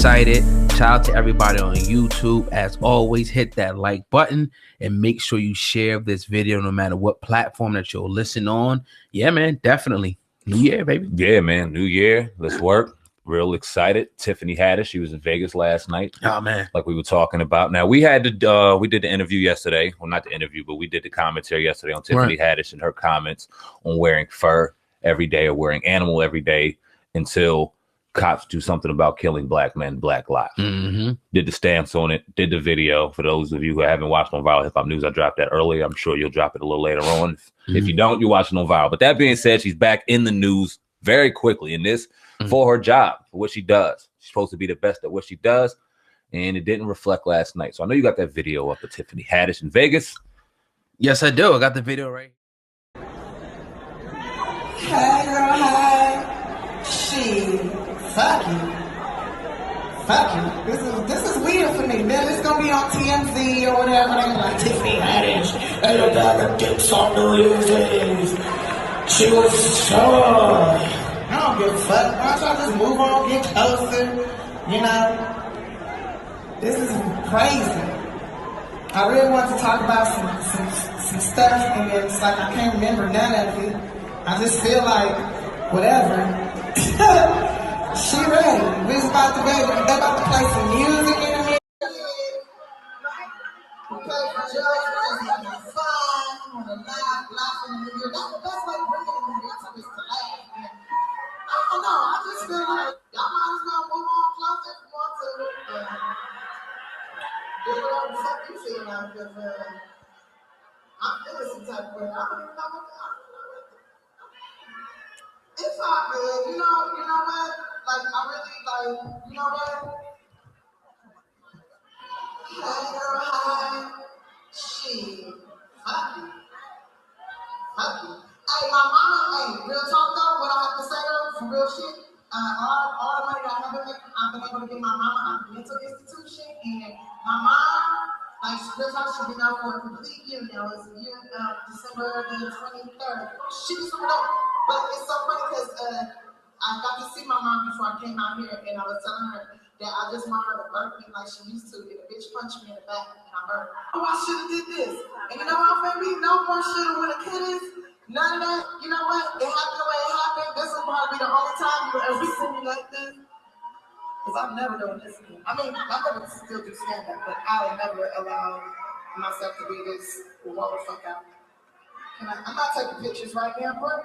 excited. Shout out to everybody on YouTube. As always, hit that like button and make sure you share this video no matter what platform that you'll listen on. Yeah, man, definitely. New year, baby. Yeah, man. New year. Let's work. Real excited. Tiffany Haddish. She was in Vegas last night. Oh, man. Like we were talking about. Now, we had to, we did the interview yesterday. Well, not the interview, but we did the commentary yesterday on Tiffany Haddish and her comments on wearing fur every day or wearing animal every day until cops do something about killing black men, Black Lives. Did the stance on it, did the video. For those of you who haven't watched on Viral Hip Hop News, I dropped that earlier. I'm sure you'll drop it a little later on. If you don't, you're watching on Viral. But that being said, she's back in the news very quickly in this for her job, for what she does. She's supposed to be the best at what she does, and it didn't reflect last night. So I know you got that video up of Tiffany Haddish in Vegas. Yes, I do. I got the video right. Hey, girl, hi. Fuck you. This is weird for me. Then it's gonna be on TMZ or whatever. They're like, Tiffany Haddish, and your dad dicks on New Year's Eve. She was shy. I don't give a fuck. Why don't y'all just move on, get closer? You know? This is crazy. I really want to talk about some stuff, and it's like I can't remember none of it. I just feel like whatever. She ready. We was about to play some music in a minute. I don't know. I just feel like y'all might as well move on closer if you want to. Do whatever the fuck you feel now, because I'm feeling some type of way. I don't even know what it's all good. You know what? Like, I really, like, you know what? Hey, girl, hi. Fuck you. Hey, my mama, real talk though, what I have to say though, for real shit, all the money that I've been making, I've been able to give my mama a mental institution, and my mom, like, real talk, she's been out for a complete year now. It's December the 23rd. She was so dope, but it's so funny because I got to see my mom before I came out here, and I was telling her that I just want her to burp me like she used to, and a bitch punched me in the back, and I hurt. Oh, I should have did this. And you know what, baby? No more shoulda, woulda, couldas. None of that. You know what? It happened the way it happened. This will probably be the only time you will ever see me like this. Because I'm never doing this again. I mean, I'm going to still do stand-up, but I'll never allow myself to be this motherfucker out. I'm not taking pictures right now, bro.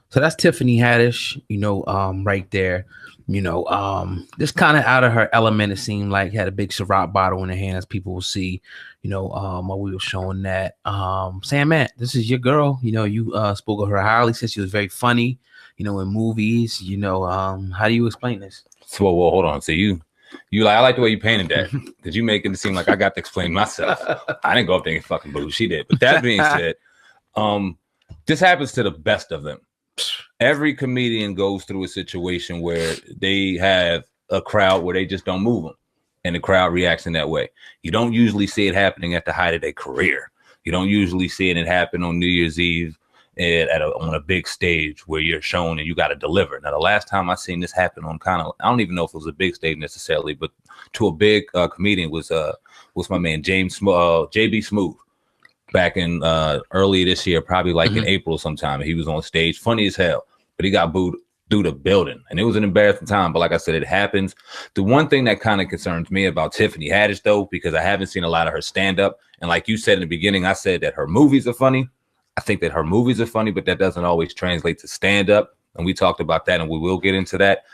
So that's Tiffany Haddish, right there. Just kind of out of her element. It seemed like had a big Ciroc bottle in her hand, as people will see, while we were showing that. SamAnt, this is your girl. You spoke of her highly, said she was very funny, in movies. How do you explain this? So, well, hold on. So you like, I like the way you painted that, because you making it seem like I got to explain myself. I didn't go up there and fucking boo. She did. But that being said, this happens to the best of them. Every comedian goes through a situation where they have a crowd where they just don't move them, and the crowd reacts in that way. You don't usually see it happening at the height of their career. You don't usually see it happen on New Year's Eve on a big stage where you're shown and you got to deliver. Now, the last time I seen this happen on I don't even know if it was a big stage necessarily, but to a big comedian was my man JB Smooth. Back in early this year, probably like in April sometime. He was on stage, funny as hell, but he got booed through the building, and it was an embarrassing time. But like I said, it happens. The one thing that kind of concerns me about Tiffany Haddish, though, because I haven't seen a lot of her stand up, and like you said in the beginning, I said that her movies are funny. I think that her movies are funny, but that doesn't always translate to stand up. And we talked about that, and we will get into that.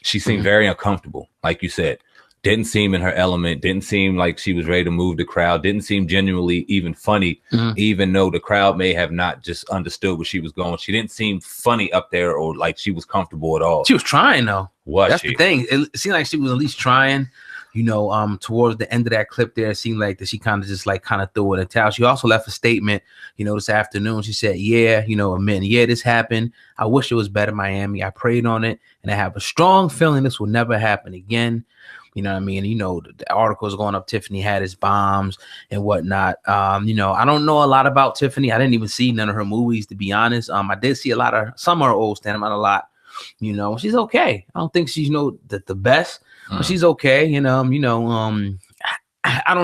She seemed very uncomfortable, like you said. Didn't seem in her element, didn't seem like she was ready to move the crowd, didn't seem genuinely even funny, even though the crowd may have not just understood where she was going. She didn't seem funny up there or like she was comfortable at all. She was trying, though. Was That's she? the thing. It seemed like she was at least trying. towards the end of that clip there, it seemed like that she kind of just like kind of threw in a towel. She also left a statement, this afternoon. She said, this happened. I wish it was better, Miami. I prayed on it, and I have a strong feeling this will never happen again. You know what I mean? The articles going up, Tiffany Haddish bombs and whatnot. I don't know a lot about Tiffany. I didn't even see none of her movies, to be honest. I did see some of her old stand-up, not a lot. She's okay. I don't think she's the best, but she's okay. I don't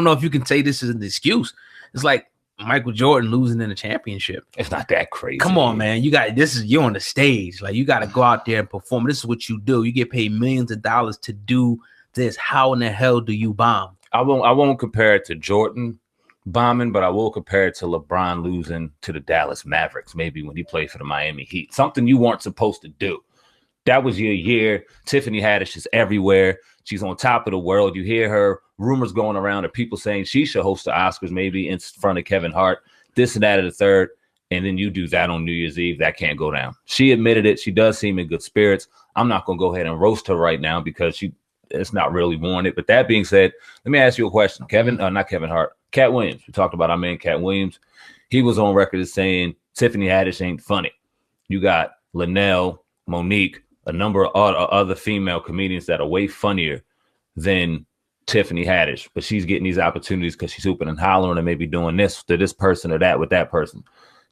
know if you can say this is an excuse. It's like Michael Jordan losing in a championship. It's not that crazy. Come on, man. You're on the stage. Like, you got to go out there and perform. This is what you do. You get paid millions of dollars to do this. How in the hell do you bomb? I won't compare it to Jordan bombing, but I will compare it to LeBron losing to the Dallas Mavericks, maybe when he played for the Miami Heat. Something you weren't supposed to do. That was your year. Tiffany Haddish is everywhere. She's on top of the world. You hear her rumors going around of people saying she should host the Oscars, maybe in front of Kevin Hart, this and that and the third. And then you do that on New Year's Eve. That can't go down. She admitted it. She does seem in good spirits. I'm not going to go ahead and roast her right now because it's not really warranted. But that being said, let me ask you a question. Not Kevin Hart, Cat Williams. We talked about our man, Cat Williams. He was on record as saying Tiffany Haddish ain't funny. You got Linnell, Monique, a number of other female comedians that are way funnier than Tiffany Haddish, but she's getting these opportunities because she's hooping and hollering and maybe doing this to this person or that with that person.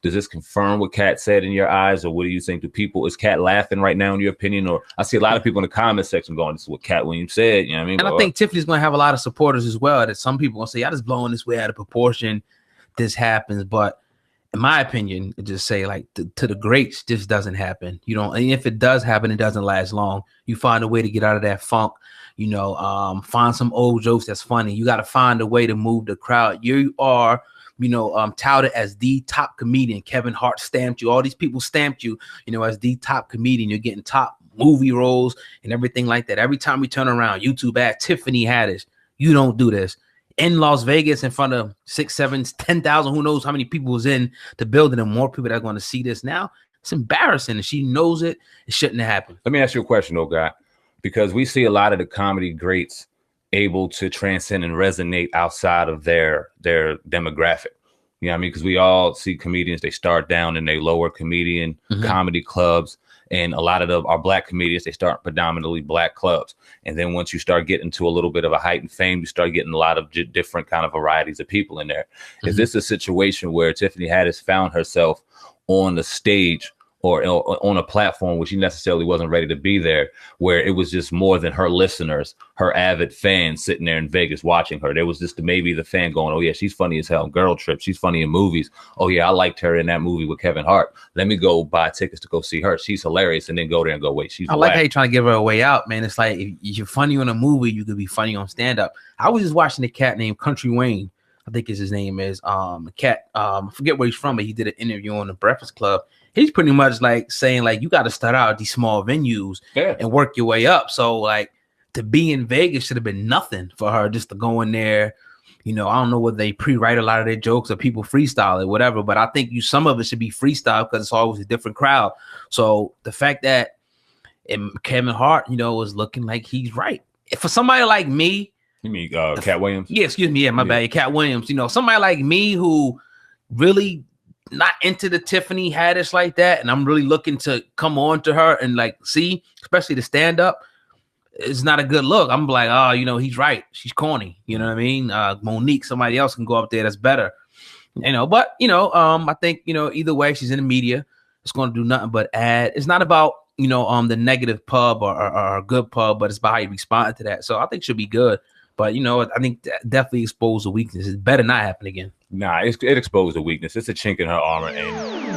Does this confirm what Kat said in your eyes, or what do you think? Is Kat laughing right now in your opinion? Or I see a lot of people in the comment section going, this is what Cat Williams said. You know what I mean? And I think Tiffany's going to have a lot of supporters as well, that some people will say, I just blowing this way out of proportion. This happens. But in my opinion, it just say like to the greats, this doesn't happen. And if it does happen, it doesn't last long. You find a way to get out of that funk, find some old jokes that's funny. You got to find a way to move the crowd. You are, touted as the top comedian. Kevin Hart stamped you. All these people stamped you, as the top comedian. You're getting top movie roles and everything like that. Every time we turn around, YouTube ad, Tiffany Haddish. You don't do this. In Las Vegas in front of 6, 7, 10,000, who knows how many people was in the building, and more people that are going to see this now. It's embarrassing, and she knows it. It shouldn't have happened. Let me ask you a question, though, guy, because we see a lot of the comedy greats able to transcend and resonate outside of their demographic. You know what I mean? Because we all see comedians, they start down in their lower comedian comedy clubs. And a lot of our black comedians, they start predominantly black clubs. And then once you start getting to a little bit of a heightened fame, you start getting a lot of different kind of varieties of people in there. Is this a situation where Tiffany Haddish found herself on the stage or on a platform where she necessarily wasn't ready to be there, where it was just more than her listeners, her avid fans sitting there in Vegas watching her? There was just maybe the fan going, oh yeah, she's funny as hell. Girl Trip, she's funny in movies. Oh yeah, I liked her in that movie with Kevin Hart. Let me go buy tickets to go see her. She's hilarious. And then go there and go, wait, she's I like how you're trying to give her a way out, man. It's like, if you're funny on a movie, you could be funny on stand-up. I was just watching a cat named Country Wayne. I think his name is cat. I forget where he's from, but he did an interview on the Breakfast Club. He's pretty much like saying, like, you got to start out at these small venues and work your way up. So like, to be in Vegas should have been nothing for her, just to go in there. I don't know whether they pre-write a lot of their jokes or people freestyle it, whatever. But I think some of it should be freestyle because it's always a different crowd. So the fact that Kevin Hart, is looking like he's right. For somebody like me, you mean Cat Williams? Yeah, excuse me. Yeah, my bad. Cat Williams. Somebody like me who really not into the Tiffany Haddish like that, and I'm really looking to come on to her and like see, especially the stand up, it's not a good look. I'm like, oh, he's right. She's corny. You know what I mean? Monique, somebody else can go up there that's better. But I think either way, she's in the media. It's going to do nothing but add. It's not about the negative pub or a good pub, but it's about how you respond to that. So I think she'll be good. But I think that definitely exposed the weakness. It better not happen again. Nah, it exposed the weakness. It's a chink in her armor, and